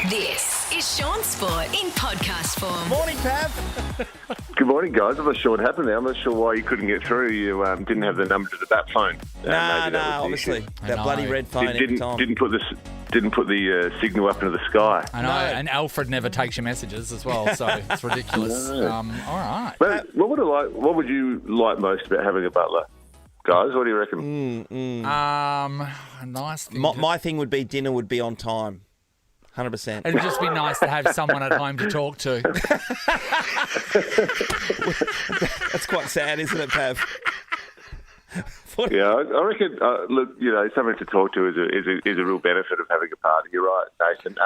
This is Shaun Sport in podcast form. Morning, Pav. Good morning, guys. I'm not sure what happened there. I'm not sure why you couldn't get through. You didn't have the number to that phone. Obviously. That bloody red phone every time. Didn't put the signal up into the sky. I know, and Alfred never takes your messages as well, so it's ridiculous. No. All right. But what would you like most about having a butler? Guys, what do you reckon? A nice thing. My thing would be dinner would be on time. 100%. It'd just be nice to have someone at home to talk to. That's quite sad, isn't it, Pav? Yeah, I reckon. Look, something to talk to is a real benefit of having a party. You're right, Nathan.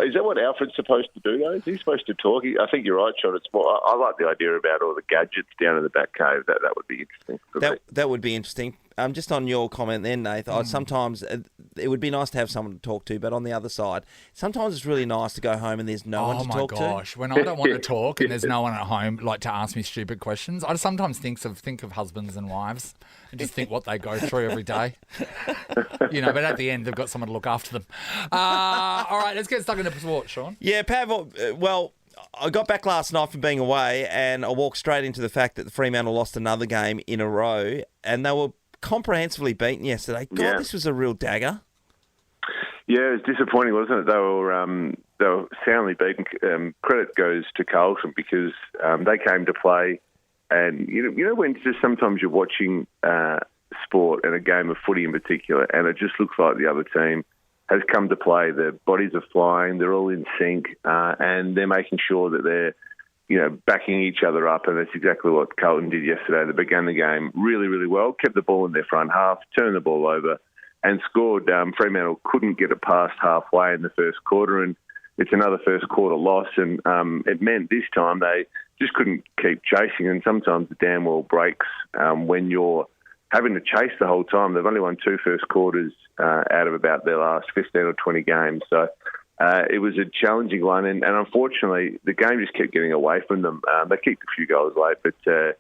Is that what Alfred's supposed to do, though? Is he supposed to talk? I think you're right, Shaun. It's more. I like the idea about all the gadgets down in the back cave. That would be interesting. That would be interesting. Just on your comment then, Nathan, sometimes it would be nice to have someone to talk to, but on the other side, sometimes it's really nice to go home and there's no one to talk to. Oh, my gosh. When I don't want to talk and there's no one at home like to ask me stupid questions, I sometimes think of husbands and wives and just think what they go through every day. But at the end, they've got someone to look after them. All right, let's get stuck into sport, Shaun. Yeah, Pav, well, I got back last night from being away and I walked straight into the fact that the Fremantle lost another game in a row and they were comprehensively beaten yesterday. God, This was a real dagger. Yeah, it was disappointing, wasn't it? They were soundly beaten. Credit goes to Carlton because they came to play, and when just sometimes you're watching sport and a game of footy in particular, and it just looks like the other team has come to play. Their bodies are flying, they're all in sync, and they're making sure that they're backing each other up, and that's exactly what Carlton did yesterday. They began the game really, really well, kept the ball in their front half, turned the ball over, and scored. Fremantle couldn't get it past halfway in the first quarter, and it's another first quarter loss, and it meant this time they just couldn't keep chasing, and sometimes the damn well breaks when you're having to chase the whole time. They've only won 2 first quarters out of about their last 15 or 20 games, so it was a challenging one, and unfortunately, the game just kept getting away from them. They kicked a few goals late, but it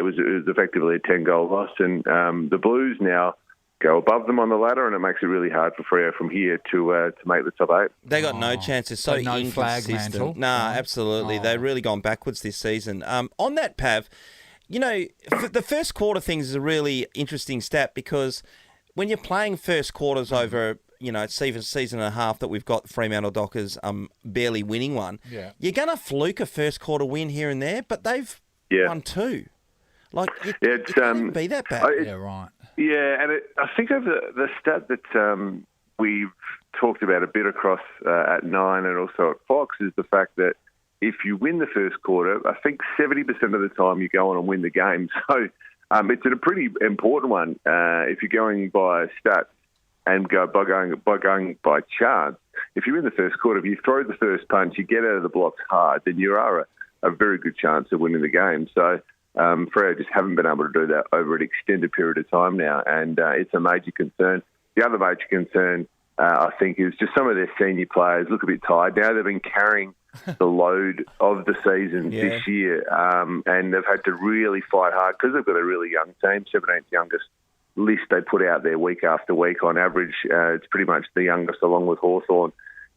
was effectively a 10-goal loss, and the Blues now go above them on the ladder, and it makes it really hard for Freo from here to make the top 8. They got no chances. So no flag mantle. Absolutely. They've really gone backwards this season. On that, Pav, the first quarter things is a really interesting stat because when you're playing first quarters over it's even a season and a half that we've got Fremantle Dockers barely winning one. Yeah. You're going to fluke a first quarter win here and there, but they've won 2. It can't be that bad. Right. Yeah, and I think of the stat that we've talked about a bit across at 9 and also at Fox is the fact that if you win the first quarter, I think 70% of the time you go on and win the game. So it's a pretty important one if you're going by stats. And going by chance, if you win the first quarter, if you throw the first punch, you get out of the blocks hard, then you are a very good chance of winning the game. So Freo just haven't been able to do that over an extended period of time now, and it's a major concern. The other major concern, I think, is just some of their senior players look a bit tired now. They've been carrying the load of the season this year, and they've had to really fight hard because they've got a really young team, 17th youngest list they put out there week after week. On average, it's pretty much the youngest along with Hawthorn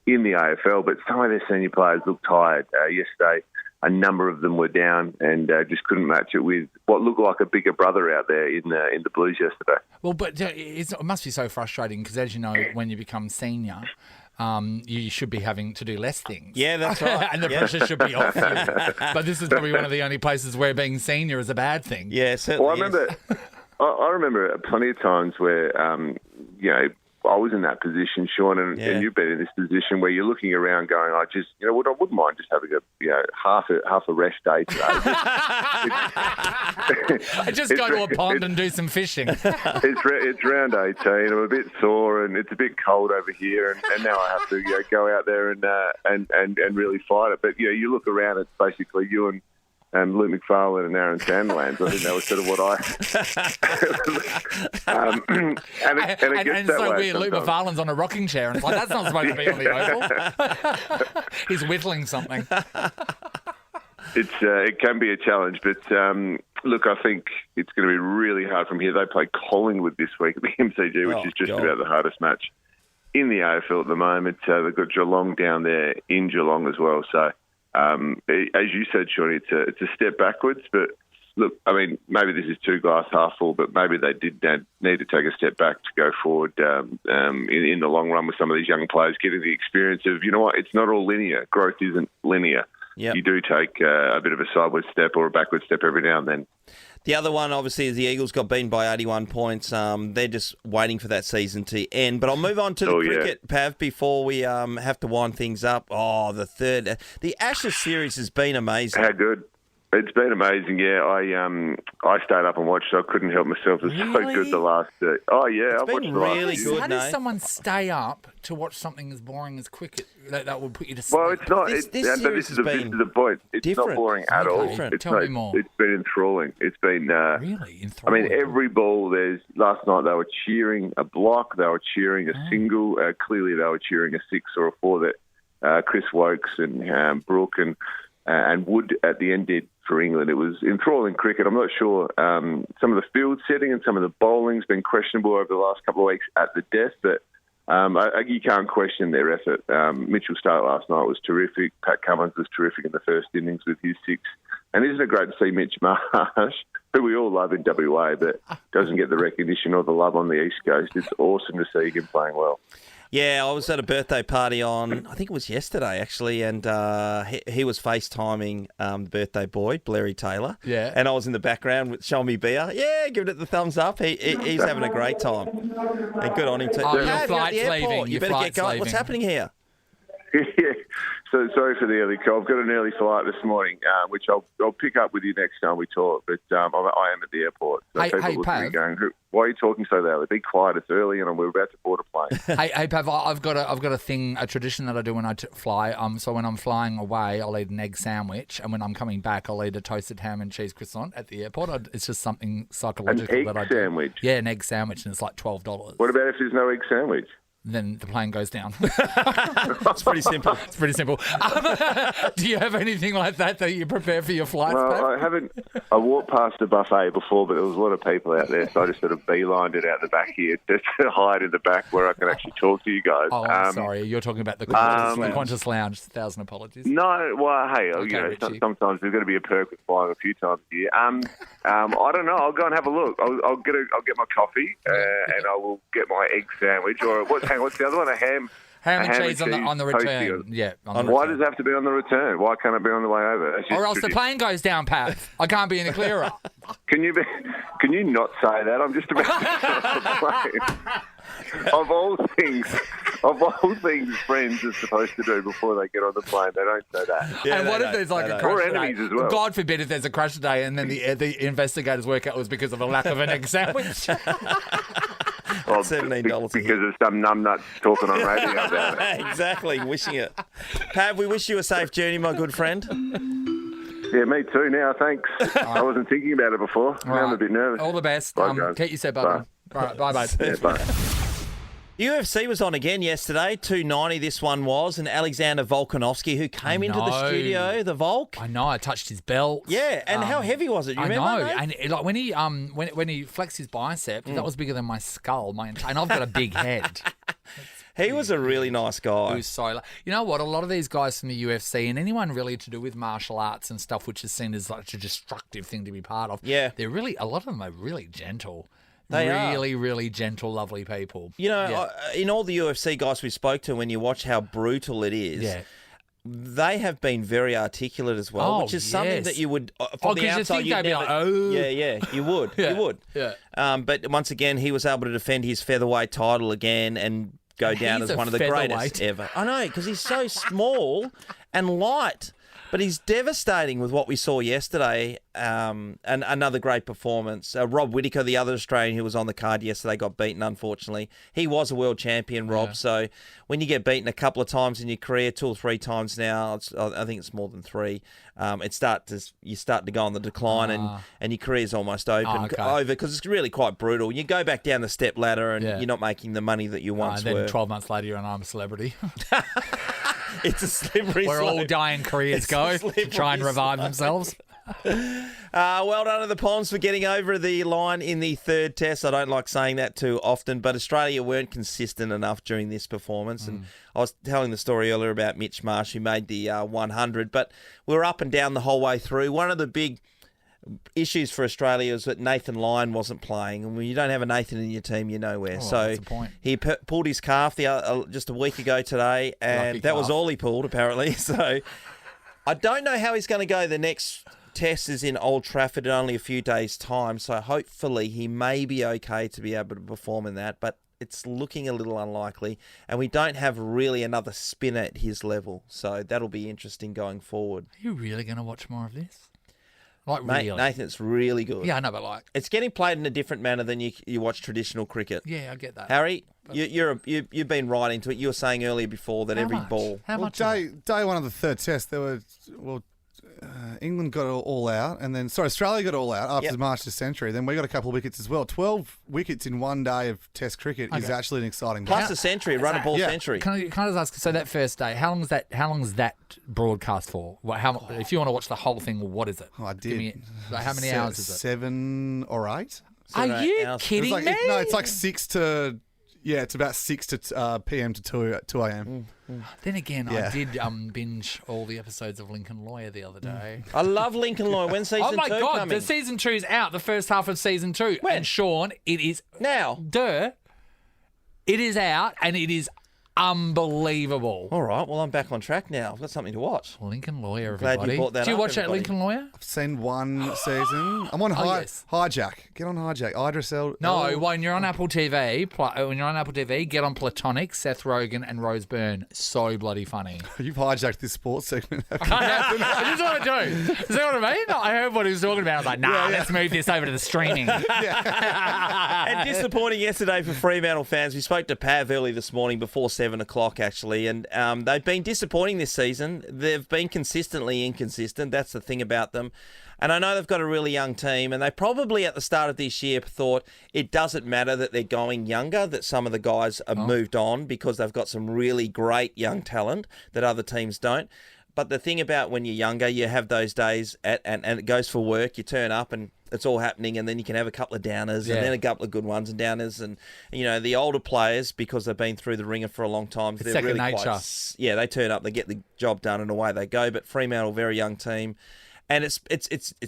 in the AFL, but some of their senior players looked tired. Yesterday, a number of them were down and just couldn't match it with what looked like a bigger brother out there in the Blues yesterday. Well, but it must be so frustrating because, as you know, when you become senior, you should be having to do less things. Yeah, that's right. And the pressure should be off you. But this is probably one of the only places where being senior is a bad thing. Yeah, certainly. Well, I remember plenty of times where, I was in that position, Shaun, and you've been in this position where you're looking around going, I wouldn't mind just having half a rest day today. I just go to a pond and do some fishing. It's round 18. I'm a bit sore and it's a bit cold over here, and now I have to go out there and really fight it. But you look around, it's basically you and Luke McFarlane and Aaron Sandlands. I think that was sort of what and so weird. Luke McFarlane's on a rocking chair, and it's like, that's not supposed to be on the oval. He's whittling something. It can be a challenge, but look, I think it's going to be really hard from here. They play Collingwood this week at the MCG, which is just about the hardest match in the AFL at the moment. They've got Geelong down there in Geelong as well. So, as you said, Shaun, it's a step backwards. But look, I mean, maybe this is two glass half full, but maybe they did need to take a step back to go forward in the long run with some of these young players, getting the experience of, you know what, it's not all linear. Growth isn't linear. Yep. You do take a bit of a sideways step or a backward step every now and then. The other one, obviously, is the Eagles got beaten by 81 points. They're just waiting for that season to end. But I'll move on to the cricket, Pav, before we have to wind things up. Oh, the Ashes series has been amazing. How good. It's been amazing, yeah. I stayed up and watched it. I couldn't help myself. It was so good the last day. Oh, yeah. It's been really good, How does someone stay up to watch something as boring as cricket? That would put you to sleep. Well, it's not. This is the point. It's different. Not boring at all. Tell me more. It's been enthralling. It's been... really enthralling? I mean, every ball, last night they were cheering a block, they were cheering a single. Clearly they were cheering a 6 or a 4 that Chris Wokes and Brooke and Wood at the end did for England. It was enthralling cricket. I'm not sure. Some of the field setting and some of the bowling's been questionable over the last couple of weeks at the death, but you can't question their effort. Mitchell Stark last night was terrific. Pat Cummins was terrific in the first innings with his 6. And isn't it great to see Mitch Marsh, who we all love in WA, but doesn't get the recognition or the love on the East Coast? It's awesome to see him playing well. Yeah, I was at a birthday party on, I think it was yesterday, actually, and he was FaceTiming the birthday boy, Blairy Taylor. Yeah. And I was in the background with Showing Me Beer. Yeah, giving it the thumbs up. He's having a great time. And good on him, too. Oh, your flight's leaving. You better get going. What's happening here? Yeah. So sorry for the early call. I've got an early flight this morning, which I'll pick up with you next time we talk. But I am at the airport. So hey, Pav. Going, why are you talking so loudly? Be quiet. It's early, and we're about to board a plane. hey, Pav. I've got a tradition that I do when I fly. So when I'm flying away, I'll eat an egg sandwich, and when I'm coming back, I'll eat a toasted ham and cheese croissant at the airport. It's just something psychological that I do. An egg sandwich. Yeah, an egg sandwich, and it's like $12. What about if there's no egg sandwich? Then the plane goes down. It's pretty simple. It's pretty simple. Do you have anything like that you prepare for your flights? Well, Pat? I haven't. I walked past a buffet before, but there was a lot of people out there, so I just sort of beelined it out the back here just to hide in the back where I can actually talk to you guys. Oh, I'm sorry. You're talking about the Qantas Lounge. 1,000 apologies. No, well, hey, Okay, sometimes there's got to be a perk with flying a few times a year. I don't know. I'll go and have a look. I'll get my coffee and I will get my egg sandwich or what's the other one? A ham and cheese on the return. Yeah. Why does it have to be on the return? Why can't it be on the way over? Or else the plane goes down, Pat. I can't be any clearer. Can you not say that? I'm just about to get off the plane. Of all things, friends are supposed to do before they get on the plane. They don't say that. Yeah, and what if there's like a crash or enemies today? as well. God forbid if there's a crash today and then the investigators work out it was because of a lack of an egg sandwich. Well, $17 because of some numbnuts talking on radio about it. Exactly, wishing it. Pav, we wish you a safe journey, my good friend. Yeah, me too now, thanks. I wasn't thinking about it before. Now I'm a bit nervous. All the best. Bye, guys. Keep your seatbelt on. All right, bye. Yeah, bye. UFC was on again yesterday, 290 this one was, and Alexander Volkanovski, who came into the studio, the Volk. I know, I touched his belt. Yeah, and how heavy was it? You remember? I know, mate? and like when he flexed his bicep, that was bigger than my skull, and I've got a big head. He was a really nice guy. He was so... You know what? A lot of these guys from the UFC and anyone really to do with martial arts and stuff, which is seen as like a destructive thing to be part of, yeah, a lot of them are really gentle. They really, really gentle, lovely people. You know, in all the UFC guys we spoke to, when you watch how brutal it is, they have been very articulate as well, which is something that you would, from the outside, you'd never... you would. You would. Yeah. But once again, he was able to defend his featherweight title again and go down as one of the greatest ever. I know, because he's so small and light. But he's devastating with what we saw yesterday, and another great performance. Rob Whittaker, the other Australian who was on the card yesterday, got beaten, unfortunately. He was a world champion, Rob, so when you get beaten a couple of times in your career, 2 or 3 times now, I think it's more than 3, you start to go on the decline and your career's almost over because it's really quite brutal. You go back down the step ladder and you're not making the money that you once were. Then 12 months later, you're an I'm a celebrity. It's a slippery Where slope. all dying careers go to try and revive themselves. Well done to the Ponds for getting over the line in the third test. I don't like saying that too often, but Australia weren't consistent enough during this performance. And I was telling the story earlier about Mitch Marsh, who made the 100, but we were up and down the whole way through. One of the big issues for Australia is that Nathan Lyon wasn't playing, and when you don't have a Nathan in your team, you're nowhere. So he pulled his calf just a week ago today, and that was all he pulled apparently. So I don't know how he's going to go. The next test is in Old Trafford in only a few days' time, so hopefully he may be okay to be able to perform in that, but it's looking a little unlikely, and we don't have really another spinner at his level, so that'll be interesting going forward. Are you really going to watch more of this? Like, really? Nathan, it's really good. Yeah, I know, but like... It's getting played in a different manner than you watch traditional cricket. Yeah, I get that. Harry, you've been right into it. You were saying earlier before that every ball... How much? Day one of the third test, there were... England got all out, and then Australia got all out after the March to century. Then we got a couple of wickets as well. 12 wickets in one day of Test cricket is actually an exciting. Plus a century, run a ball century. Can I just ask? So that first day, how long is that broadcast for? If you want to watch the whole thing, what is it? Oh, I did. How many hours is it? 7 or 8. Are you kidding me? No, it's like 6 to. Yeah, it's about 6 to p.m. to 2 a.m. Then again, I did binge all the episodes of Lincoln Lawyer the other day. I love Lincoln Lawyer. When's season 2 coming? Oh my God, the season 2's out, the first half of season 2. When? And Shaun, it is... Now? It is out, and it is unbelievable. All right, well, I'm back on track now. I've got something to watch. Lincoln Lawyer, Glad everybody. you brought that Do you up, watch everybody. that Lincoln Lawyer? I've seen one season. I'm on Hijack. Get on Hijack. Idris Elba. No, when you're on Apple TV, get on Platonic, Seth Rogen and Rose Byrne. So bloody funny. You've hijacked this sports segment. I just want to do. Is that what I mean? I heard what he was talking about. I was like, let's move this over to the streaming. And disappointing yesterday for Fremantle fans. We spoke to Pav early this morning before 7 o'clock, actually, and they've been disappointing this season. They've been consistently inconsistent. That's the thing about them. And I know they've got a really young team, and they probably at the start of this year thought it doesn't matter that they're going younger, that some of the guys have moved on because they've got some really great young talent that other teams don't. But the thing about when you're younger, you have those days and it goes for work. You turn up and it's all happening, and then you can have a couple of downers and then a couple of good ones and downers. And, you know, the older players, because they've been through the ringer for a long time, it's they're second really nature. They turn up, they get the job done, and away they go. But Fremantle, very young team. And it's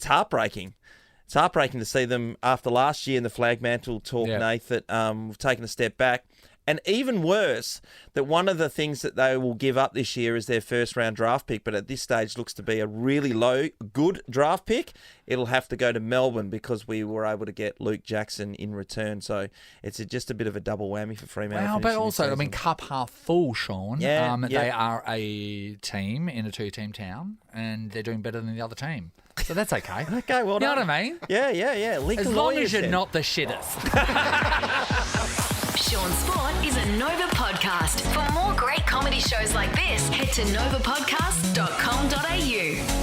heartbreaking. It's heartbreaking to see them after last year in the flag mantle talk, Nath, that we've taken a step back. And even worse, that one of the things that they will give up this year is their first round draft pick, but at this stage looks to be a really good draft pick. It'll have to go to Melbourne because we were able to get Luke Jackson in return. So it's just a bit of a double whammy for Fremantle. Well, but also, I mean, cup half full, Shaun. They are a team in a 2-team town, and they're doing better than the other team. So that's okay. Okay, well done. You know what I mean? Yeah. As long as you're not the shittest. Shaun Sport is a Nova podcast. For more great comedy shows like this, head to novapodcast.com.au.